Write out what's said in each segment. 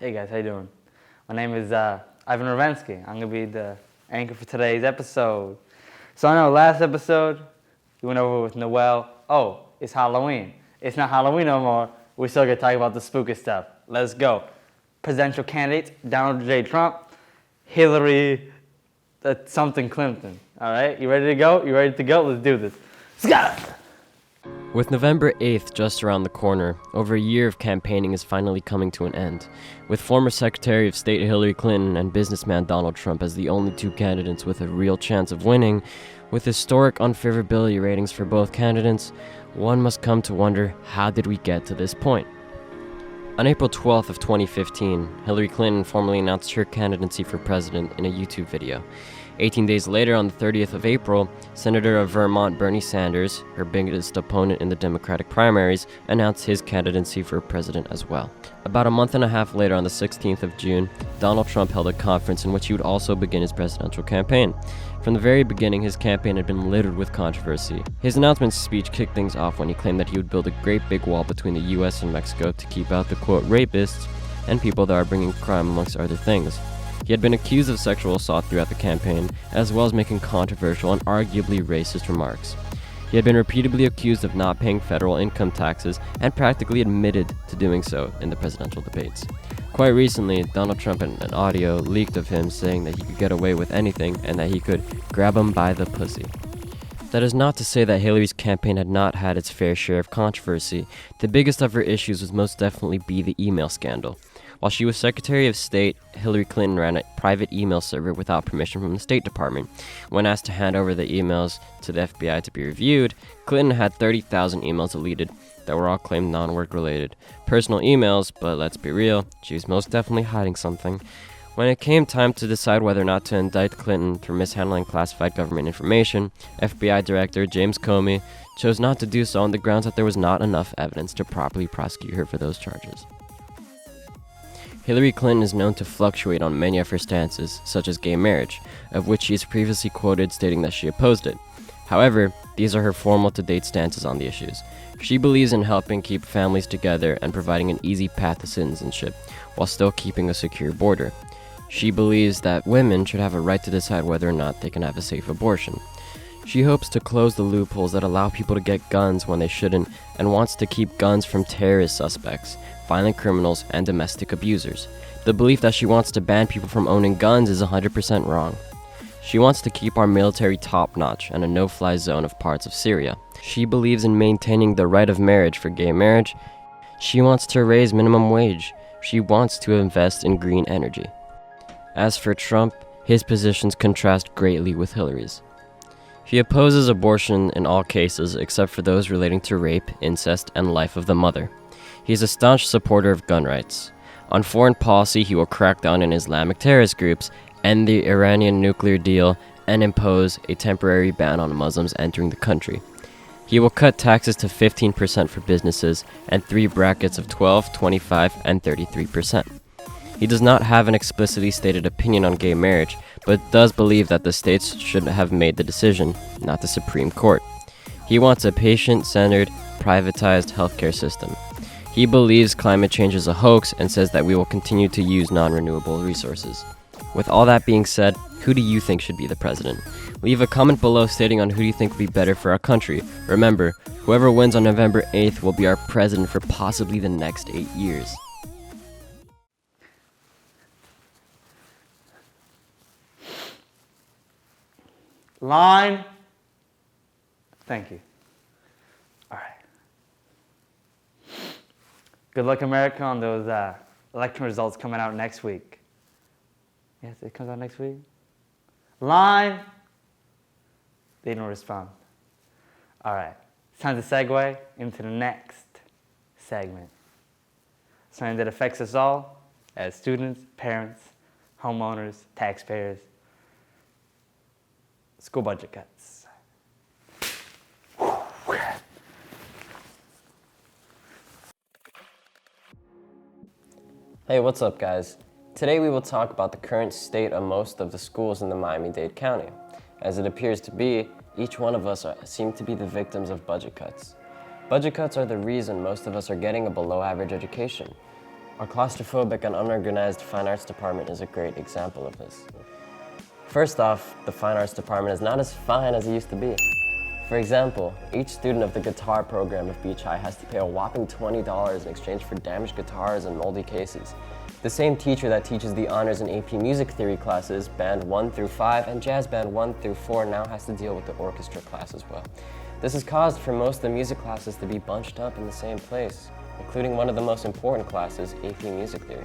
Hey guys, how you doing? My name is Ivan Ravensky. I'm gonna be the anchor for today's episode. So I know last episode we went over with Noel. Oh, it's Halloween. It's not Halloween no more. We're still gonna talk about the spooky stuff. Let's go. Presidential candidates: Donald J. Trump, Hillary, something Clinton. All right, you ready to go? You ready to go? Let's do this. Scott. With November 8th just around the corner, over a year of campaigning is finally coming to an end, with former Secretary of State Hillary Clinton and businessman Donald Trump as the only two candidates with a real chance of winning. With historic unfavorability ratings for both candidates, one must come to wonder, how did we get to this point? On April 12th of 2015, Hillary Clinton formally announced her candidacy for president in a YouTube video. 18 days later, on the 30th of April, Senator of Vermont Bernie Sanders, her biggest opponent in the Democratic primaries, announced his candidacy for president as well. About a month and a half later, on the 16th of June, Donald Trump held a conference in which he would also begin his presidential campaign. From the very beginning, his campaign had been littered with controversy. His announcement speech kicked things off when he claimed that he would build a great big wall between the US and Mexico to keep out the, quote, rapists and people that are bringing crime amongst other things. He had been accused of sexual assault throughout the campaign, as well as making controversial and arguably racist remarks. He had been repeatedly accused of not paying federal income taxes and practically admitted to doing so in the presidential debates. Quite recently, Donald Trump had an audio leaked of him saying that he could get away with anything and that he could grab him by the pussy. That is not to say that Hillary's campaign had not had its fair share of controversy. The biggest of her issues would most definitely be the email scandal. While she was Secretary of State, Hillary Clinton ran a private email server without permission from the State Department. When asked to hand over the emails to the FBI to be reviewed, Clinton had 30,000 emails deleted that were all claimed non-work related. Personal emails, but let's be real, she was most definitely hiding something. When it came time to decide whether or not to indict Clinton for mishandling classified government information, FBI Director James Comey chose not to do so on the grounds that there was not enough evidence to properly prosecute her for those charges. Hillary Clinton is known to fluctuate on many of her stances, such as gay marriage, of which she is previously quoted stating that she opposed it. However, these are her formal to-date stances on the issues. She believes in helping keep families together and providing an easy path to citizenship, while still keeping a secure border. She believes that women should have a right to decide whether or not they can have a safe abortion. She hopes to close the loopholes that allow people to get guns when they shouldn't, and wants to keep guns from terrorist suspects, violent criminals, and domestic abusers. The belief that she wants to ban people from owning guns is 100% wrong. She wants to keep our military top-notch and a no-fly zone of parts of Syria. She believes in maintaining the right of marriage for gay marriage. She wants to raise minimum wage. She wants to invest in green energy. As for Trump, his positions contrast greatly with Hillary's. He opposes abortion in all cases except for those relating to rape, incest, and life of the mother. He is a staunch supporter of gun rights. On foreign policy, he will crack down on Islamic terrorist groups, end the Iranian nuclear deal, and impose a temporary ban on Muslims entering the country. He will cut taxes to 15% for businesses and 3 brackets of 12, 25, and 33%. He does not have an explicitly stated opinion on gay marriage, but does believe that the states should have made the decision, not the Supreme Court. He wants a patient-centered, privatized healthcare system. He believes climate change is a hoax and says that we will continue to use non-renewable resources. With all that being said, who do you think should be the president? Leave a comment below stating on who do you think would be better for our country. Remember, whoever wins on November 8th will be our president for possibly the next 8 years. Line. Thank you. All right. Good luck, America, on those election results coming out next week. Yes, it comes out next week. Line. They don't respond. All right. It's time to segue into the next segment. Something that affects us all as students, parents, homeowners, taxpayers. School budget cuts. Hey, what's up, guys? Today we will talk about the current state of most of the schools in the Miami-Dade County. As it appears to be, each one of us seem to be the victims of budget cuts. Budget cuts are the reason most of us are getting a below-average education. Our claustrophobic and unorganized fine arts department is a great example of this. First off, the fine arts department is not as fine as it used to be. For example, each student of the guitar program of Beach High has to pay a whopping $20 in exchange for damaged guitars and moldy cases. The same teacher that teaches the honors and AP music theory classes, band 1 through 5, and jazz band 1 through 4 now has to deal with the orchestra class as well. This has caused for most of the music classes to be bunched up in the same place, including one of the most important classes, AP music theory.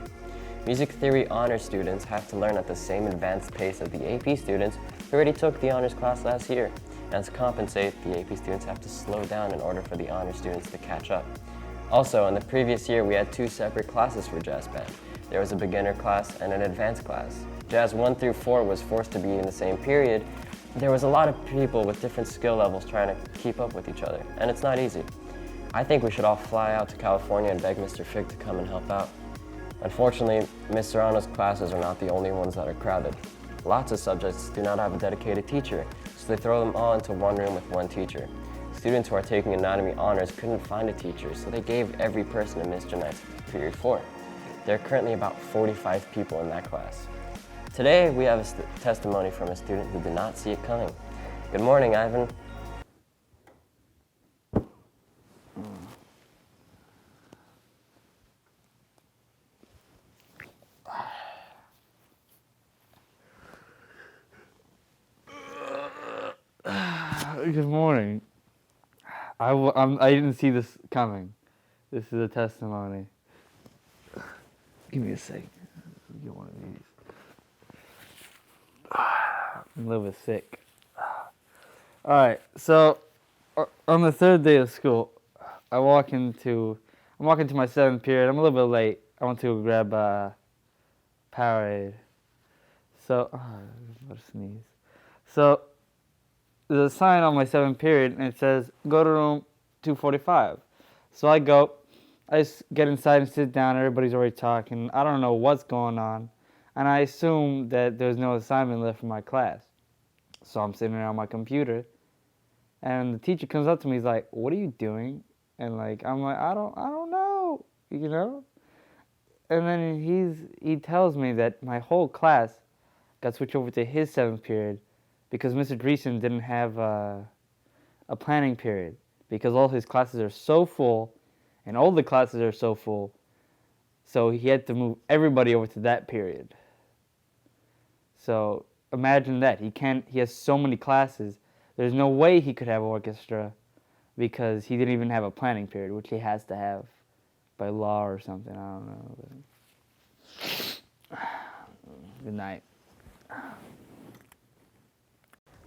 Music theory honors students have to learn at the same advanced pace as the AP students who already took the honors class last year. And to compensate, the AP students have to slow down in order for the honors students to catch up. Also, in the previous year, we had 2 separate classes for jazz band. There was a beginner class and an advanced class. Jazz 1 through 4 was forced to be in the same period. There was a lot of people with different skill levels trying to keep up with each other, and it's not easy. I think we should all fly out to California and beg Mr. Fig to come and help out. Unfortunately, Ms. Serrano's classes are not the only ones that are crowded. Lots of subjects do not have a dedicated teacher, so they throw them all into one room with one teacher. Students who are taking anatomy honors couldn't find a teacher, so they gave every person a Ms. Janite's period 4. There are currently about 45 people in that class. Today, we have a testimony from a student who did not see it coming. Good morning, Ivan. Good morning. I didn't see this coming. This is a testimony. Give me a second. Get one of these. I'm a little bit sick. All right. So on the 3rd day of school, I'm walking to my 7th period. I'm a little bit late. I want to grab Powerade. So I'm about to sneeze. So there's a sign on my 7th period, and it says, go to room 245. So I go, I just get inside and sit down. Everybody's already talking. I don't know what's going on. And I assume that there's no assignment left for my class. So I'm sitting there on my computer, and the teacher comes up to me. He's like, what are you doing? And like, I'm like, I don't know, you know? And then he tells me that my whole class got switched over to his 7th period because Mr. Dreesen didn't have a planning period because all his classes are so full and all the classes are so full, so he had to move everybody over to that period. So imagine that. He has so many classes, there's no way he could have orchestra because he didn't even have a planning period, which he has to have by law or something, I don't know. Good night.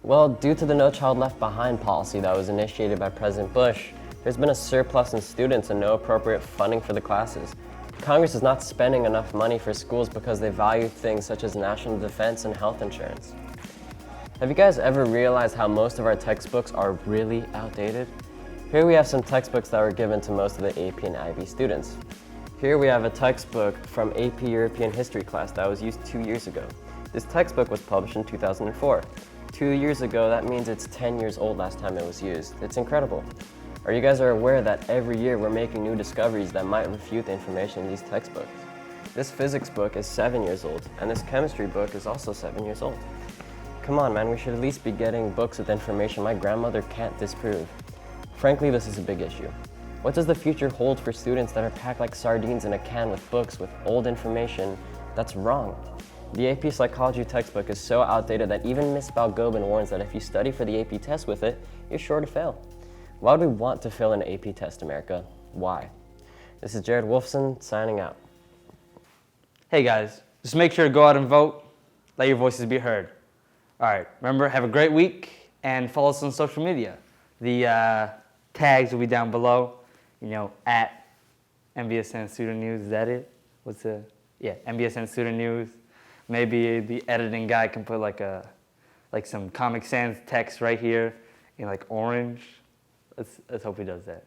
Well, due to the No Child Left Behind policy that was initiated by President Bush, there's been a surplus in students and no appropriate funding for the classes. Congress is not spending enough money for schools because they value things such as national defense and health insurance. Have you guys ever realized how most of our textbooks are really outdated? Here we have some textbooks that were given to most of the AP and IB students. Here we have a textbook from AP European History class that was used 2 years ago. This textbook was published in 2004. 2 years ago, that means it's 10 years old last time it was used. It's incredible. Are you guys aware that every year we're making new discoveries that might refute the information in these textbooks? This physics book is 7 years old, and this chemistry book is also 7 years old. Come on, man, we should at least be getting books with information my grandmother can't disprove. Frankly, this is a big issue. What does the future hold for students that are packed like sardines in a can with books with old information that's wrong? The AP Psychology textbook is so outdated that even Ms. Balgobin warns that if you study for the AP test with it, you're sure to fail. Why would we want to fail an AP test, America? Why? This is Jared Wolfson signing out. Hey guys, just make sure to go out and vote. Let your voices be heard. All right, remember, have a great week and follow us on social media. The tags will be down below, at Mbsn Student News. Is that it? Mbsn Student News. Maybe the editing guy can put like some Comic Sans text right here in like orange. Let's hope he does that.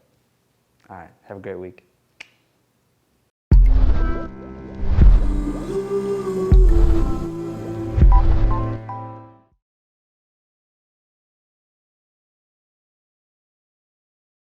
All right, have a great week.